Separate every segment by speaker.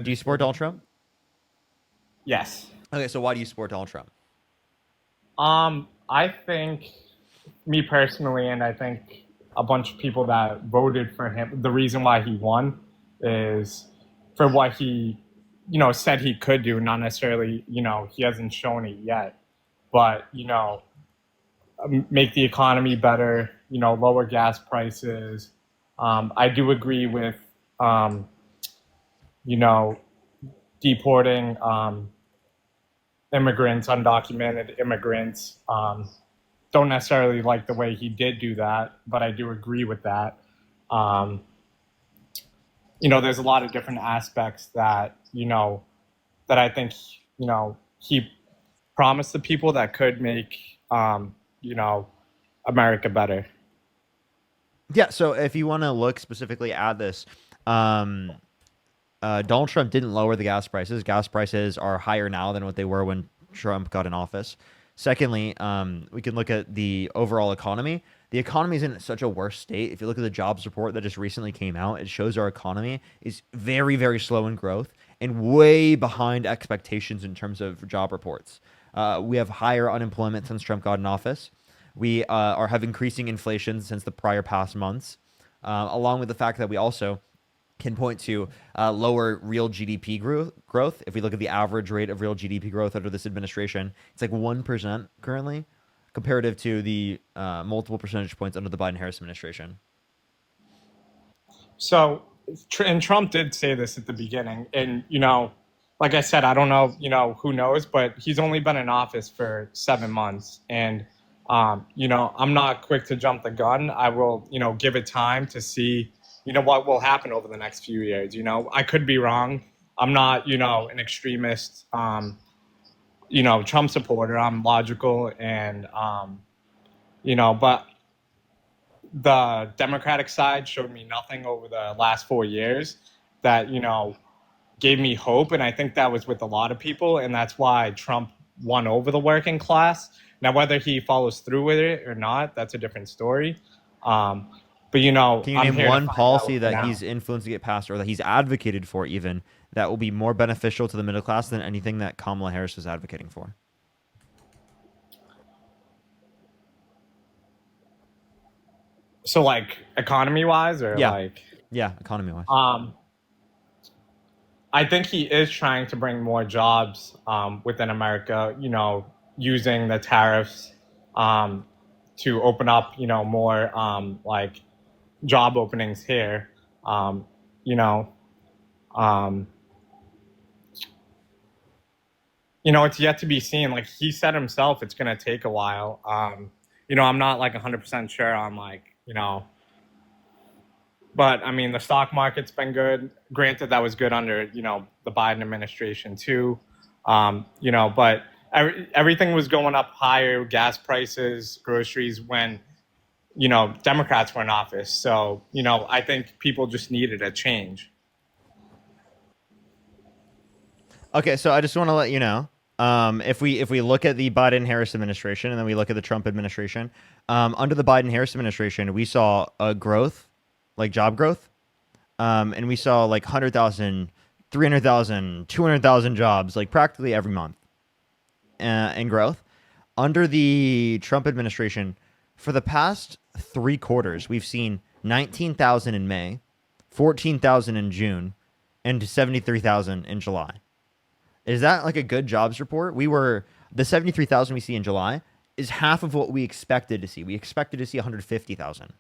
Speaker 1: Do you support Donald Trump?
Speaker 2: Yes.
Speaker 1: Okay, so why do you support Donald Trump?
Speaker 2: I think me personally, and I think a bunch of people that voted for him, the reason why he won is for what he, said he could do, not necessarily, he hasn't shown it yet, but, make the economy better, lower gas prices. I do agree with, um, you know, deporting immigrants, undocumented immigrants. Don't necessarily like the way he did do that, but I do agree with that. Um, there's a lot of different aspects that that I think he promised the people that could make you know America better.
Speaker 1: Yeah, so if you want to look specifically at this, um, Donald Trump didn't lower the gas prices. Gas prices are higher now than what they were when Trump got in office. Secondly, we can look at the overall economy. The economy is in such a worse state. If you look at the jobs report that just recently came out, it shows our economy is very, very slow in growth and way behind expectations in terms of job reports. We have higher unemployment since Trump got in office. We have increasing inflation since the prior past months, along with the fact that we also can point to lower real GDP growth. If we look at the average rate of real GDP growth under this administration, it's like 1% currently, comparative to the multiple percentage points under the Biden-Harris administration.
Speaker 2: So, and Trump did say this at the beginning, and like I said, I don't know, who knows, but he's only been in office for 7 months, and I'm not quick to jump the gun. I will, give it time to see, what will happen over the next few years. I could be wrong. I'm not, an extremist, Trump supporter. I'm logical, and but the Democratic side showed me nothing over the last 4 years that gave me hope, and I think that was with a lot of people, and that's why Trump won over the working class. Now, whether he follows through with it or not, that's a different story. Um, but
Speaker 1: Can you
Speaker 2: I'm
Speaker 1: name
Speaker 2: here to
Speaker 1: one
Speaker 2: find
Speaker 1: policy
Speaker 2: out
Speaker 1: that
Speaker 2: now.
Speaker 1: he's influenced to get passed or that he's advocated for even that will be more beneficial to the middle class than anything that Kamala Harris was advocating for?
Speaker 2: So, like economy wise, or
Speaker 1: Yeah.
Speaker 2: like,
Speaker 1: Yeah, economy wise.
Speaker 2: um, I think he is trying to bring more jobs within America. Using the tariffs um, to open up, more like job openings here. Um, you know, um, it's yet to be seen. Like he said himself, it's going to take a while. I'm not like 100% sure on like, but I mean, the stock market's been good. Granted, that was good under, the Biden administration too. But everything was going up higher, gas prices, groceries when, Democrats were in office. So, I think people just needed a change.
Speaker 1: Okay, so I just want to let you know, if we look at the Biden Harris administration and then we look at the Trump administration, under the Biden Harris administration, we saw a growth, like job growth, and we saw like 100,000, 300,000, 200,000 jobs, like practically every month, in growth. Under the Trump administration, for the past 3 quarters, we've seen 19,000 in May, 14,000 in June, and 73,000 in July. Is that like a good jobs report? The 73,000 we see in July is half of what we expected to see. We expected to see 150,000.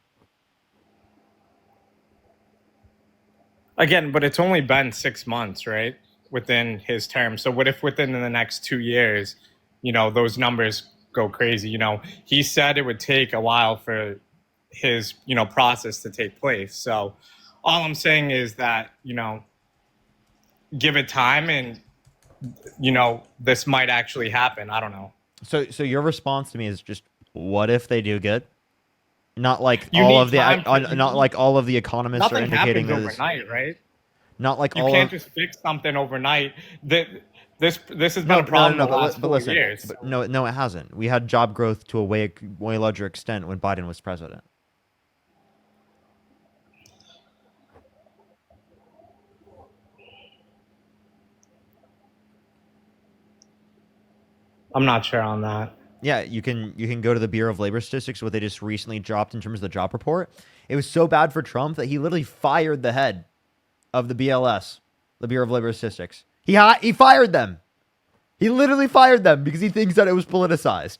Speaker 2: Again, but it's only been 6 months, right? Within his term. So what if within the next 2 years, those numbers go crazy? He said it would take a while for his, process to take place. So all I'm saying is that, give it time and, this might actually happen. I don't know.
Speaker 1: So your response to me is just, what if they do good? Not like
Speaker 2: You need time for
Speaker 1: not like all of the economists are
Speaker 2: nothing
Speaker 1: indicating
Speaker 2: happens
Speaker 1: that this.
Speaker 2: overnight, right?
Speaker 1: Not like
Speaker 2: You
Speaker 1: all
Speaker 2: can't
Speaker 1: of.
Speaker 2: just fix something overnight. That this has been
Speaker 1: No,
Speaker 2: a
Speaker 1: no, no,
Speaker 2: problem
Speaker 1: no.
Speaker 2: the last
Speaker 1: But
Speaker 2: four
Speaker 1: listen,
Speaker 2: years.
Speaker 1: but no, no, it hasn't. We had job growth to a way larger extent when Biden was president.
Speaker 2: I'm not sure on that.
Speaker 1: Yeah, you can go to the Bureau of Labor Statistics, what they just recently dropped in terms of the job report. It was so bad for Trump that he literally fired the head of the BLS, the Bureau of Labor Statistics. He fired them. He literally fired them because he thinks that it was politicized.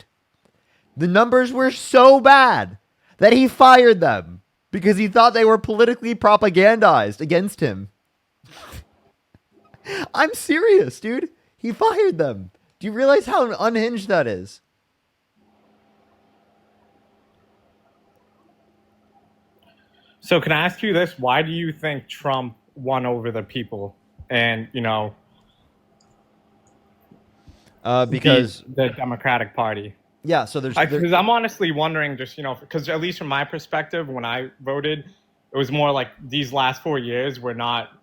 Speaker 1: The numbers were so bad that he fired them because he thought they were politically propagandized against him. I'm serious, dude. He fired them. Do you realize how unhinged that is?
Speaker 2: So can I ask you this? Why do you think Trump won over the people and, beat
Speaker 1: Because
Speaker 2: the Democratic Party?
Speaker 1: yeah, so
Speaker 2: Because I'm honestly wondering, just because at least from my perspective, when I voted, it was more like these last 4 years were not,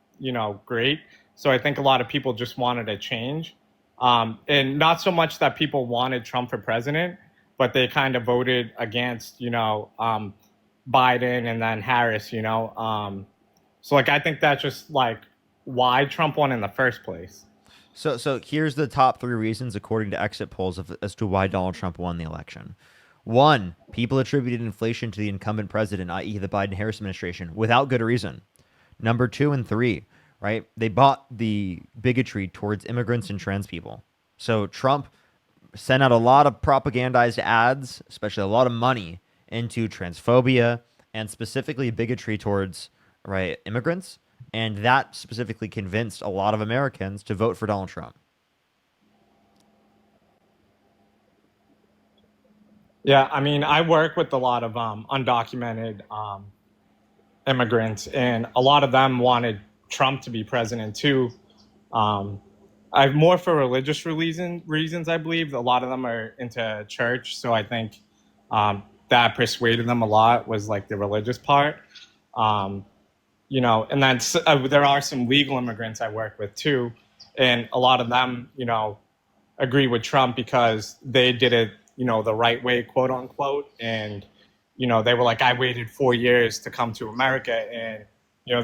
Speaker 2: great. So I think a lot of people just wanted a change, and not so much that people wanted Trump for president, but they kind of voted against, Biden and then Harris. So like I think that's just like why Trump won in the first place.
Speaker 1: so here's the top three reasons according to exit polls as to why Donald Trump won the election. One, people attributed inflation to the incumbent president, i.e., the Biden Harris administration, without good reason. Number two and three, right? They bought the bigotry towards immigrants and trans people. So Trump sent out a lot of propagandized ads, especially a lot of money into transphobia and specifically bigotry towards right immigrants, and that specifically convinced a lot of Americans to vote for Donald Trump.
Speaker 2: Yeah, I mean, I work with a lot of undocumented immigrants, and a lot of them wanted Trump to be president too. Um, I more for religious reasons. I believe a lot of them are into church, so I think that persuaded them a lot was like the religious part. Um, and then there are some legal immigrants I work with too, and a lot of them, agree with Trump because they did it, the right way, quote unquote. And, they were like, I waited 4 years to come to America and,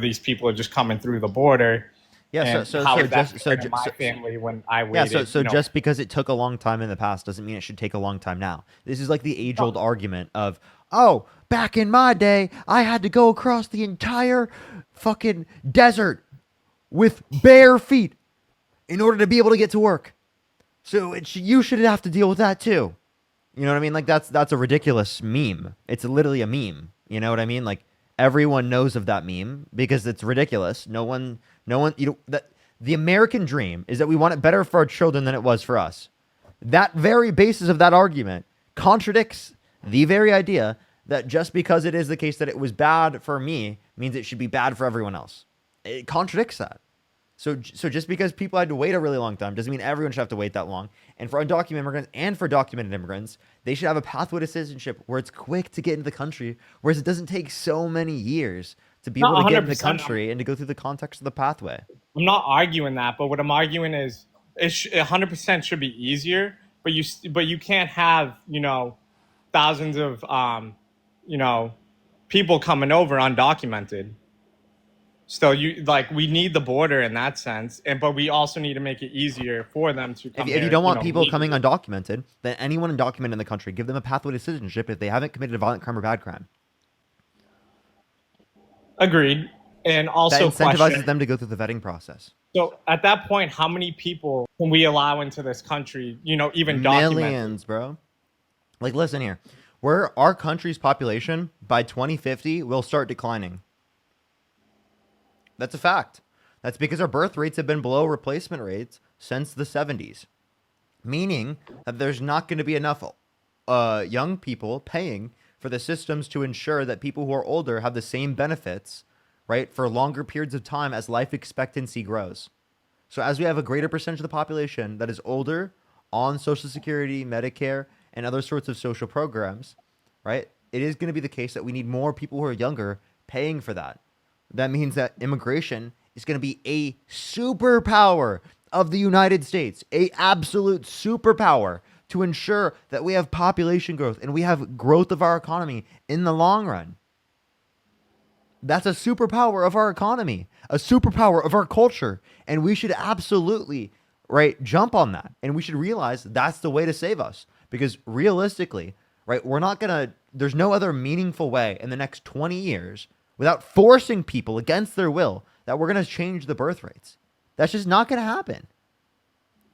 Speaker 2: these people are just coming through the border.
Speaker 1: Yeah,
Speaker 2: And how is that
Speaker 1: just
Speaker 2: fair to my family when I
Speaker 1: yeah,
Speaker 2: waited,
Speaker 1: just because it took a long time in the past doesn't mean it should take a long time now. This is like the age-old argument of, "Oh, back in my day, I had to go across the entire fucking desert with bare feet in order to be able to get to work. So you should have to deal with that too." You know what I mean? Like that's a ridiculous meme. It's literally a meme. You know what I mean? Like everyone knows of that meme because it's ridiculous. No one, that the American dream is that we want it better for our children than it was for us. That very basis of that argument contradicts the very idea that just because it is the case that it was bad for me means it should be bad for everyone else. It contradicts that. So just because people had to wait a really long time doesn't mean everyone should have to wait that long. And for undocumented immigrants and for documented immigrants, they should have a pathway to citizenship where it's quick to get into the country, whereas it doesn't take so many years to be
Speaker 2: not
Speaker 1: able to get in the
Speaker 2: 100%.
Speaker 1: country and to go through the context of the pathway.
Speaker 2: I'm not arguing that, but what I'm arguing is 100% should be easier, but you can't have, thousands of, you know, people coming over undocumented. So we need the border in that sense, but we also need to make it easier for them to come
Speaker 1: If you
Speaker 2: here,
Speaker 1: don't want people coming
Speaker 2: legally.
Speaker 1: undocumented, then anyone undocumented in the country, give them a pathway to citizenship if they haven't committed a violent crime or bad crime.
Speaker 2: Agreed. And
Speaker 1: That
Speaker 2: also
Speaker 1: incentivizes
Speaker 2: question.
Speaker 1: them to go through the vetting process.
Speaker 2: So at that point, how many people can we allow into this country? Even documented.
Speaker 1: Millions, bro. Like, listen here. Where our country's population by 2050 will start declining. That's a fact. That's because our birth rates have been below replacement rates since the 70s, meaning that there's not going to be enough young people paying for the systems to ensure that people who are older have the same benefits, right, for longer periods of time as life expectancy grows. So as we have a greater percentage of the population that is older on Social Security, Medicare, and other sorts of social programs, right? It is going to be the case that we need more people who are younger paying for that. That means that immigration is going to be a superpower of the United States, a absolute superpower to ensure that we have population growth and we have growth of our economy in the long run. That's a superpower of our economy, a superpower of our culture, and we should absolutely right, jump on that. And we should realize that's the way to save us. Because realistically, right, we're not going to, there's no other meaningful way in the next 20 years without forcing people against their will that we're going to change the birth rates. That's just not going to happen.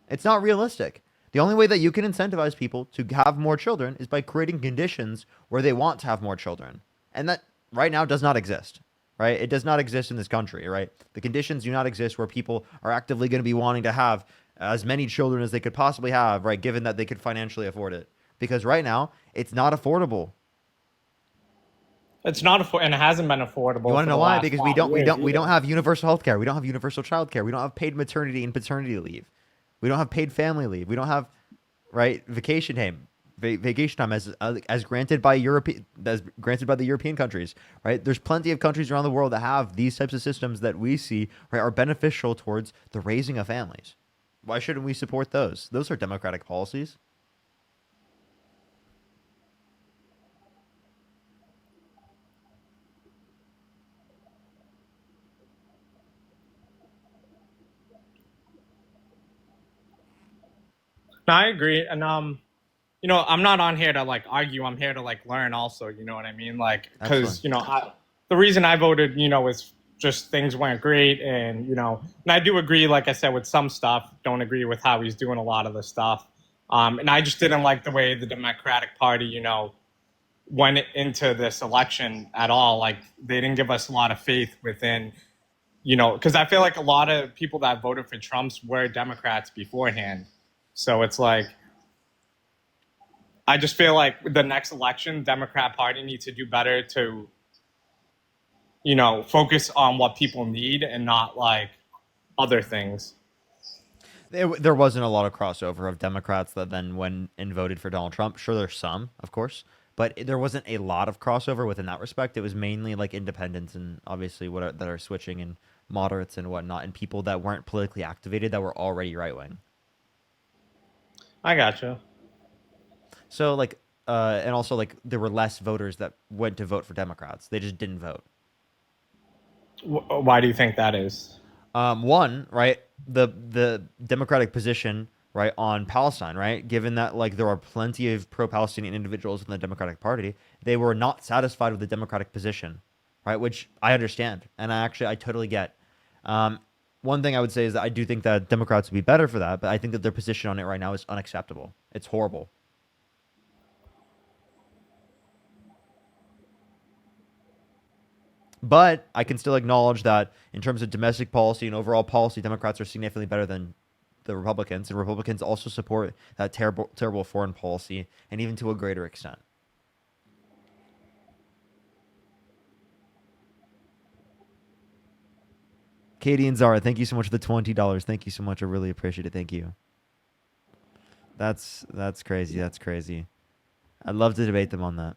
Speaker 1: It's not realistic. The only way that you can incentivize people to have more children is by creating conditions where they want to have more children. And that right now does not exist, right? It does not exist in this country, right? The conditions do not exist where people are actively going to be wanting to have as many children as they could possibly have, right? Given that they could financially afford it. Because right now, it's not affordable.
Speaker 2: It's not and it hasn't been
Speaker 1: You
Speaker 2: affordable
Speaker 1: want to
Speaker 2: for
Speaker 1: know
Speaker 2: the
Speaker 1: why?
Speaker 2: last
Speaker 1: Because
Speaker 2: 5 years
Speaker 1: we don't
Speaker 2: either.
Speaker 1: have universal health care. We don't have universal child care. We don't have paid maternity and paternity leave. We don't have paid family leave. We don't have right vacation time, vacation time as granted by European as granted by the European countries. Right? There's plenty of countries around the world that have these types of systems that we see right are beneficial towards the raising of families. Why shouldn't we support those? Those are democratic policies.
Speaker 2: No, I agree. And I'm not on here to like argue. I'm here to like learn also, you know what I mean? Like
Speaker 1: Absolutely.
Speaker 2: cuz the reason I voted, is just things weren't great and and I do agree like I said with some stuff, don't agree with how he's doing a lot of the stuff. And I just didn't like the way the Democratic Party, went into this election at all. Like they didn't give us a lot of faith within, because I feel like a lot of people that voted for Trump's were Democrats beforehand. So it's like I just feel like the next election, Democrat Party needs to do better to, focus on what people need and not like other things.
Speaker 1: There wasn't a lot of crossover of Democrats that then went and voted for Donald Trump. Sure, there's some, of course, but there wasn't a lot of crossover within that respect. It was mainly like independents and obviously that are switching and moderates and whatnot, and people that weren't politically activated that were already right wing.
Speaker 2: I gotcha.
Speaker 1: So like, and also like there were less voters that went to vote for Democrats. They just didn't vote.
Speaker 2: Why do you think that is?
Speaker 1: One, right, the Democratic position, right, on Palestine, right, given that like there are plenty of pro-Palestinian individuals in the Democratic Party, they were not satisfied with the Democratic position, right, which I understand and I totally get. Um, One thing I would say is that I do think that Democrats would be better for that, but I think that their position on it right now is unacceptable. It's horrible. But I can still acknowledge that in terms of domestic policy and overall policy, Democrats are significantly better than the Republicans, and Republicans also support that terrible, terrible foreign policy, and even to a greater extent. Katie and Zara, thank you so much for the $20. Thank you so much. I really appreciate it. Thank you. That's crazy. That's crazy. I'd love to debate them on that.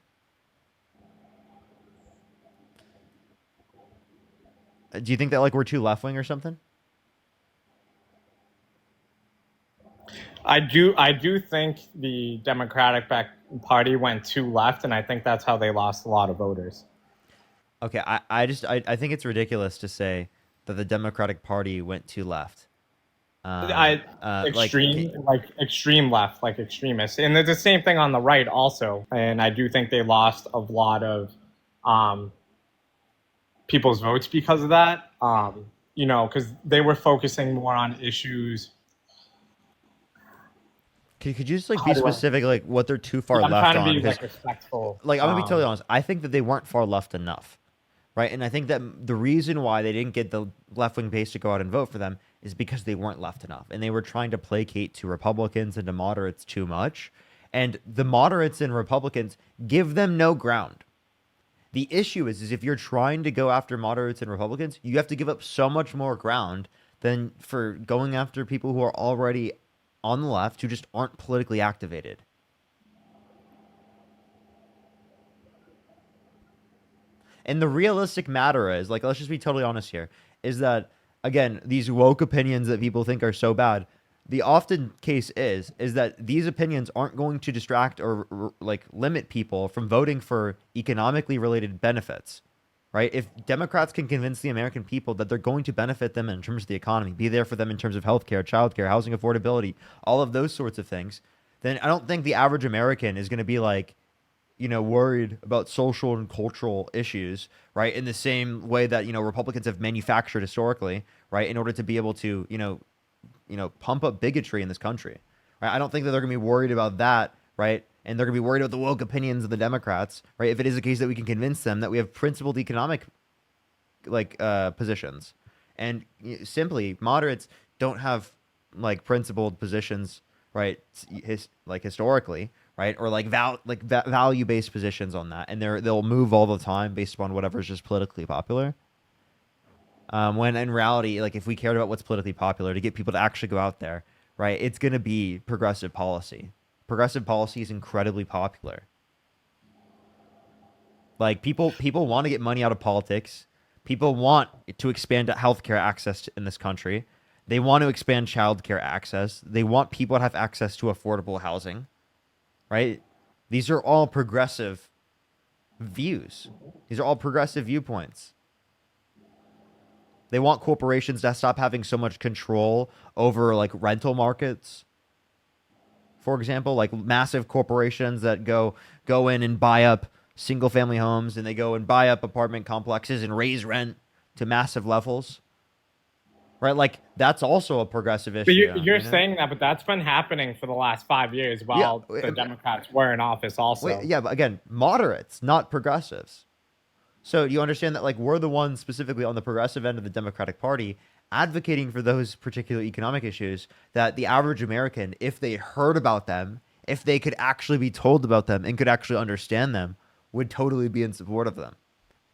Speaker 1: Do you think that like we're too left wing or something?
Speaker 2: I do think the Party went too left, and I think that's how they lost a lot of voters.
Speaker 1: Okay, I think it's ridiculous to say that the Democratic Party went too left.
Speaker 2: I extreme left, like extremists, and there's the same thing on the right also. And I do think they lost a lot of um, people's votes because of that. Because they were focusing more on issues.
Speaker 1: could you just like
Speaker 2: How
Speaker 1: be
Speaker 2: do I?
Speaker 1: specific, like what they're too far
Speaker 2: Yeah, I'm
Speaker 1: left
Speaker 2: trying to
Speaker 1: on?
Speaker 2: be
Speaker 1: Because
Speaker 2: like respectful.
Speaker 1: like I'm gonna be totally honest, I think that they weren't far left enough, right? And I think that the reason why they didn't get the left wing base to go out and vote for them is because they weren't left enough, and they were trying to placate to Republicans and to moderates too much, and the moderates and Republicans give them no ground. The issue is if you're trying to go after moderates and Republicans, you have to give up so much more ground than for going after people who are already on the left who just aren't politically activated. And the realistic matter is, like, let's just be totally honest here, is that again, these woke opinions that people think are so bad, the often case is that these opinions aren't going to distract or like limit people from voting for economically related benefits. right? If Democrats can convince the American people that they're going to benefit them in terms of the economy, be there for them in terms of healthcare, childcare, housing affordability, all of those sorts of things, then I don't think the average American is going to be like, worried about social and cultural issues, right? In the same way that, Republicans have manufactured historically, right? In order to be able to, pump up bigotry in this country, right? I don't think that they're going to be worried about that, right? And they're going to be worried about the woke opinions of the Democrats, right? If it is a case that we can convince them that we have principled economic positions, and simply moderates don't have like principled positions, right? Historically, right, or like value based positions on that, and they'll move all the time based upon whatever's just politically popular. When in reality, like if we cared about what's politically popular to get people to actually go out there, right, it's going to be progressive policy. Progressive policy is incredibly popular. Like people want to get money out of politics. People want to expand healthcare access in this country. They want to expand childcare access. They want people to have access to affordable housing, right? These are all progressive views. These are all progressive viewpoints. They want corporations to stop having so much control over like rental markets, for example, like massive corporations that go in and buy up single family homes, and they go and buy up apartment complexes and raise rent to massive levels. Right? Like that's also a progressive
Speaker 2: But
Speaker 1: issue,
Speaker 2: you're saying that, but that's been happening for the last 5 years
Speaker 1: Yeah.
Speaker 2: while the Democrats were in office also.
Speaker 1: Yeah, but again, moderates, not progressives. So do you understand that like we're the ones specifically on the progressive end of the Democratic Party advocating for those particular economic issues that the average American, if they heard about them, if they could actually be told about them and could actually understand them, would totally be in support of them.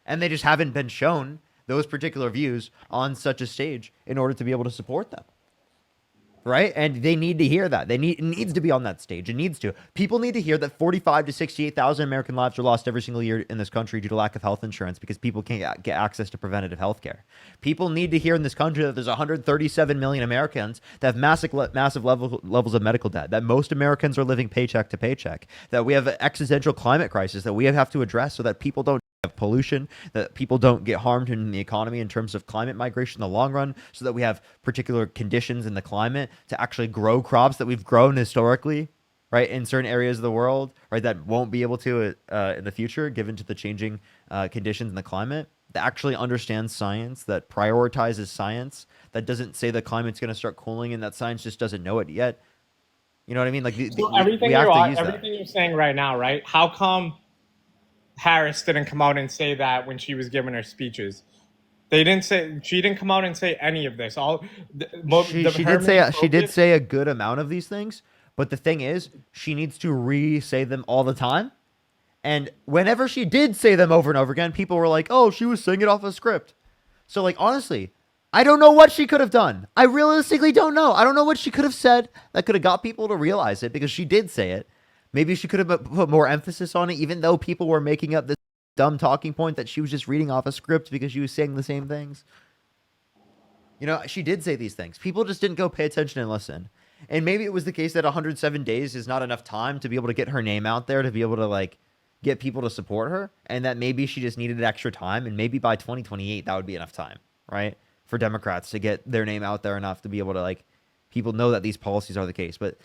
Speaker 1: And they just haven't been shown those particular views on such a stage in order to be able to support them. Right? And they need to hear that. It needs to be on that stage. It needs to. People need to hear that 45 to 68,000 American lives are lost every single year in this country due to lack of health insurance because people can't get access to preventative health care. People need to hear in this country that there's 137 million Americans that have massive levels of medical debt, that most Americans are living paycheck to paycheck, that we have an existential climate crisis that we have to address so that people don't have pollution, that people don't get harmed in the economy in terms of climate migration in the long run, so that we have particular conditions in the climate to actually grow crops that we've grown historically, right, in certain areas of the world, right, that won't be able to in the future, given to the changing conditions in the climate, that actually understands science, that prioritizes science, that doesn't say the climate's going to start cooling and that science just doesn't know it yet. You know what I mean? Like
Speaker 2: So
Speaker 1: we have to use that.
Speaker 2: everything you're saying right now, right? How come Harris didn't come out and say that when she was giving her speeches? They didn't say she didn't come out and say any of this. All her main
Speaker 1: She did
Speaker 2: focus.
Speaker 1: say a good amount of these things, but the thing is, she needs to re-say them all the time. And whenever she did say them over and over again, people were like, "Oh, she was saying it off a script." So, like, honestly, I don't know what she could have done. I realistically don't know. I don't know what she could have said that could have got people to realize it because she did say it. Maybe she could have put more emphasis on it, even though people were making up this dumb talking point that she was just reading off a script because she was saying the same things. She did say these things. People just didn't go pay attention and listen. And maybe it was the case that 107 days is not enough time to be able to get her name out there, to be able to like get people to support her, and that maybe she just needed extra time, and maybe by 2028 that would be enough time, right? For Democrats to get their name out there enough to be able to like people know that these policies are the case. But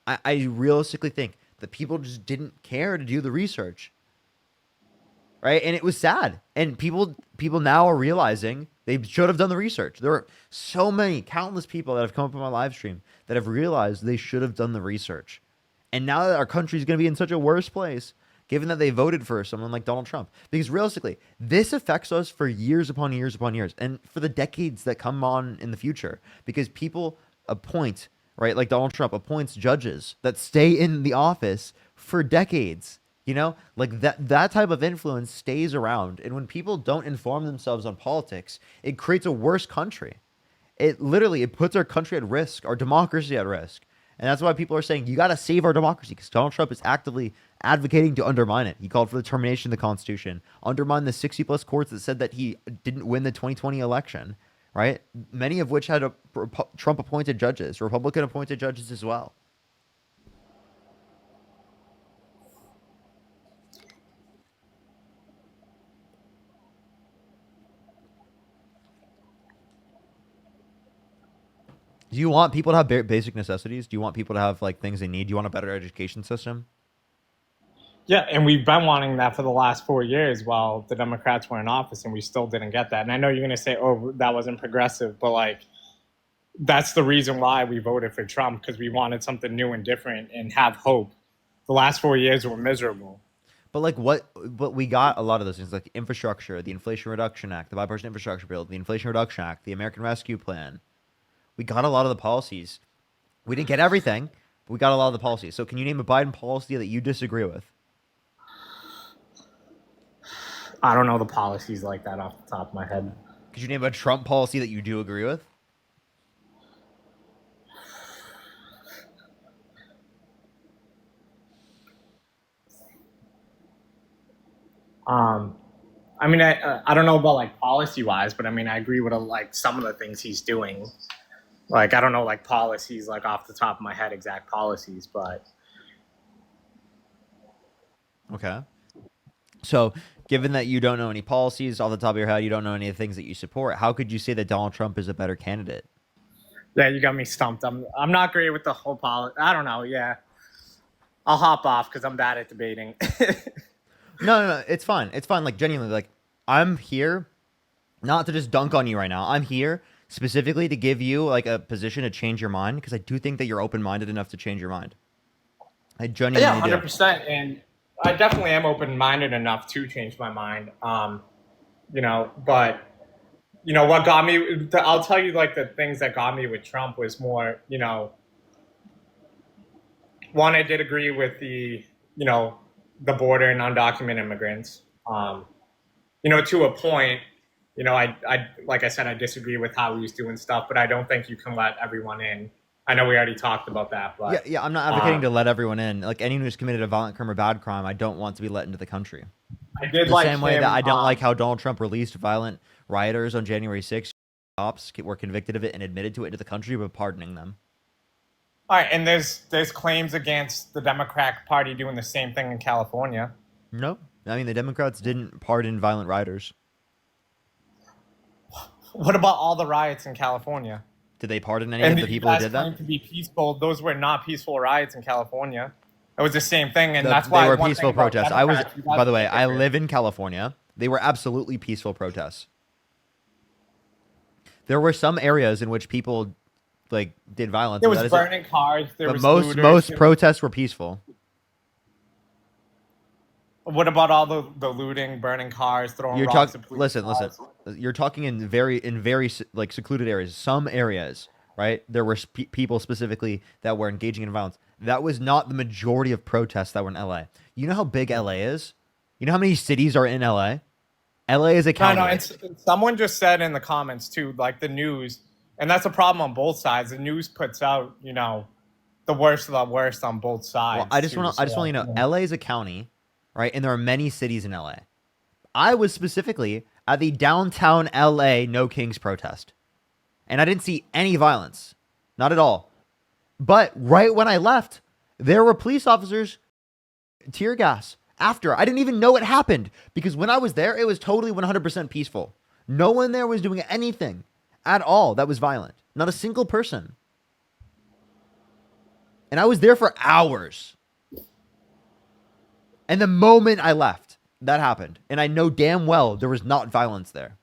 Speaker 1: I realistically think that people just didn't care to do the research, right? And it was sad. And people now are realizing they should have done the research. There are so many, countless people that have come up on my live stream that have realized they should have done the research. And now that our country is going to be in such a worse place, given that they voted for someone like Donald Trump, because realistically, this affects us for years upon years upon years, and for the decades that come on in the future, because people appoint, right, like Donald Trump appoints judges that stay in the office for decades. Like that type of influence stays around. And when people don't inform themselves on politics, it creates a worse country. It puts our country at risk, our democracy at risk. And that's why people are saying you got to save our democracy, because Donald Trump is actively advocating to undermine it. He called for the termination of the Constitution, undermine the 60 plus courts that said that he didn't win the 2020 election, right? Many of which had Trump appointed judges, Republican appointed judges as well. Do you want people to have basic necessities? Do you want people to have like things they need? Do you want a better education system?
Speaker 2: Yeah, and we've been wanting that for the last 4 years while the Democrats were in office, and we still didn't get that. And I know you're going to say, "Oh, that wasn't progressive," but like that's the reason why we voted for Trump, because we wanted something new and different and have hope. The last 4 years were miserable.
Speaker 1: But like what? But we got a lot of those things, like infrastructure, the Inflation Reduction Act, the Bipartisan Infrastructure Bill, the Inflation Reduction Act, the American Rescue Plan. We got a lot of the policies. We didn't get everything, but we got a lot of the policies. So can you name a Biden policy that you disagree with?
Speaker 2: I don't know the policies like that off the top of my head.
Speaker 1: Could you name a Trump policy that you do agree with?
Speaker 2: Um, I mean, I don't know about like policy wise, but I mean, I agree with like some of the things he's doing. Like, I don't know like policies like off the top of my head, exact policies, but
Speaker 1: Okay. So, given that you don't know any policies off the top of your head, you don't know any of the things that you support, how could you say that Donald Trump is a better candidate?
Speaker 2: yeah, you got me stumped. I'm not great with the whole policy. I don't know. Yeah, I'll hop off because I'm bad at debating.
Speaker 1: No, no, no, it's fine. It's fine. Like genuinely, like I'm here not to just dunk on you right now. I'm here specifically to give you like a position to change your mind because I do think that you're open-minded enough to change your mind. I
Speaker 2: Yeah,
Speaker 1: genuinely do.
Speaker 2: 100%. And I definitely am open minded enough to change my mind. But what got me? I'll tell you like the things that got me with Trump was more. One, I did agree with the border and undocumented immigrants. To a point. I like I said, I disagree with how he was doing stuff, but I don't think you can let everyone in. I know we already talked about that,
Speaker 1: Yeah,
Speaker 2: but
Speaker 1: yeah. I'm not advocating to let everyone in. Like anyone who's committed a violent crime or bad crime, I don't want to be let into the country.
Speaker 2: I did
Speaker 1: The
Speaker 2: like
Speaker 1: same way that
Speaker 2: him.
Speaker 1: I don't like how Donald Trump released violent rioters on January 6th. Cops were convicted of it and admitted to it into the country, but pardoning them.
Speaker 2: All right, and there's claims against the Democratic Party doing the same thing in California.
Speaker 1: No, I mean the Democrats didn't pardon violent rioters.
Speaker 2: What about all the riots in California?
Speaker 1: Did they pardon any
Speaker 2: And
Speaker 1: of the
Speaker 2: you
Speaker 1: people who
Speaker 2: guys
Speaker 1: did that?
Speaker 2: claim to be peaceful. Those were not peaceful riots in California. It was the same thing, and that's
Speaker 1: They
Speaker 2: why
Speaker 1: were
Speaker 2: one thing
Speaker 1: peaceful
Speaker 2: about
Speaker 1: protests. I was,
Speaker 2: Democrats, you guys
Speaker 1: by the way,
Speaker 2: think
Speaker 1: I
Speaker 2: they're-
Speaker 1: live in California. They were absolutely peaceful protests. There were some areas in which people like did violence.
Speaker 2: There
Speaker 1: But
Speaker 2: was
Speaker 1: that is,
Speaker 2: burning cars. There
Speaker 1: but
Speaker 2: was
Speaker 1: most
Speaker 2: looters.
Speaker 1: protests were peaceful.
Speaker 2: What about all the looting, burning cars, throwing
Speaker 1: You're
Speaker 2: rocks
Speaker 1: talking.
Speaker 2: at police
Speaker 1: Listen.
Speaker 2: cars?
Speaker 1: You're talking in very like secluded areas. Some areas, right? There were people specifically that were engaging in violence. That was not the majority of protests that were in LA. You know how big LA is? You know how many cities are in LA? LA is a
Speaker 2: No, no.
Speaker 1: county.
Speaker 2: And someone just said in the comments too, like the news, and that's a problem on both sides. The news puts out, the worst of the worst on both
Speaker 1: Well,
Speaker 2: sides too.
Speaker 1: I
Speaker 2: So,
Speaker 1: just want you to know, LA is a county, right? And there are many cities in LA. I was specifically at the downtown LA No Kings protest, and I didn't see any violence, not at all. But right when I left, there were police officers tear gas after. I didn't even know it happened because when I was there, it was totally 100% peaceful. No one there was doing anything at all that was violent. Not a single person. And I was there for hours. And the moment I left, that happened. And I know damn well there was not violence there.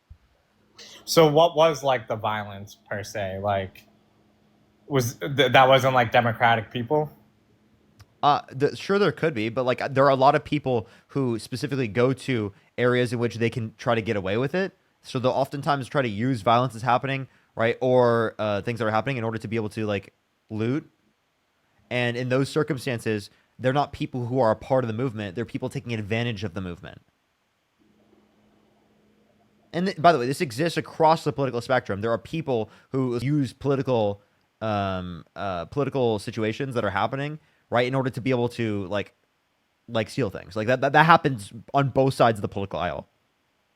Speaker 2: so what was like the violence per se? Like, that wasn't like Democratic people?
Speaker 1: Sure, there could be, but like there are a lot of people who specifically go to areas in which they can try to get away with it. So they'll oftentimes try to use violence that's happening, right, or things that are happening in order to be able to like loot. And in those circumstances, they're not people who are a part of the movement. They're people taking advantage of the movement. And by the way, this exists across the political spectrum. There are people who use political situations that are happening, right, in order to be able to like steal things. Like that happens on both sides of the political aisle,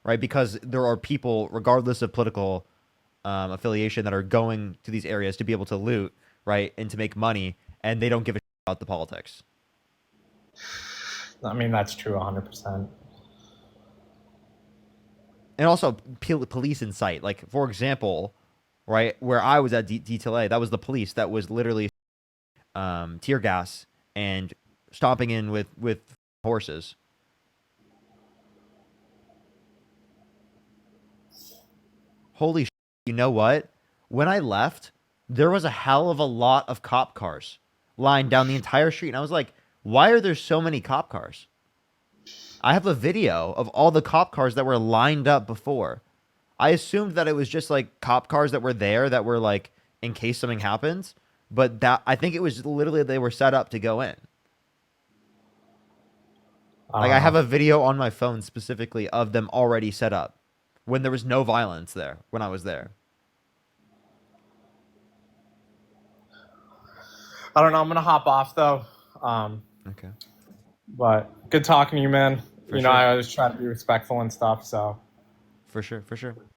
Speaker 1: right? Because there are people, regardless of political affiliation, that are going to these areas to be able to loot, right, and to make money, and they don't give a shit about the politics.
Speaker 2: I mean, that's true 100%.
Speaker 1: And also police in sight. Like for example, right? Where I was at Detail A, that was the police that was literally tear gas and stomping in with horses. Holy shit, you know what? When I left, there was a hell of a lot of cop cars lined down the entire street. And I was like, why are there so many cop cars? I have a video of all the cop cars that were lined up before. I assumed that it was just like cop cars that were there that were like in case something happens, but that I think it was literally they were set up to go in.
Speaker 2: I
Speaker 1: Like
Speaker 2: don't
Speaker 1: I have
Speaker 2: know.
Speaker 1: a video on my phone specifically of them already set up when there was no violence there when I was there.
Speaker 2: I don't know. I'm gonna hop off though.
Speaker 1: Okay.
Speaker 2: But good talking to you, man.
Speaker 1: For
Speaker 2: I
Speaker 1: sure.
Speaker 2: always try to be respectful and stuff. So
Speaker 1: For sure. For sure.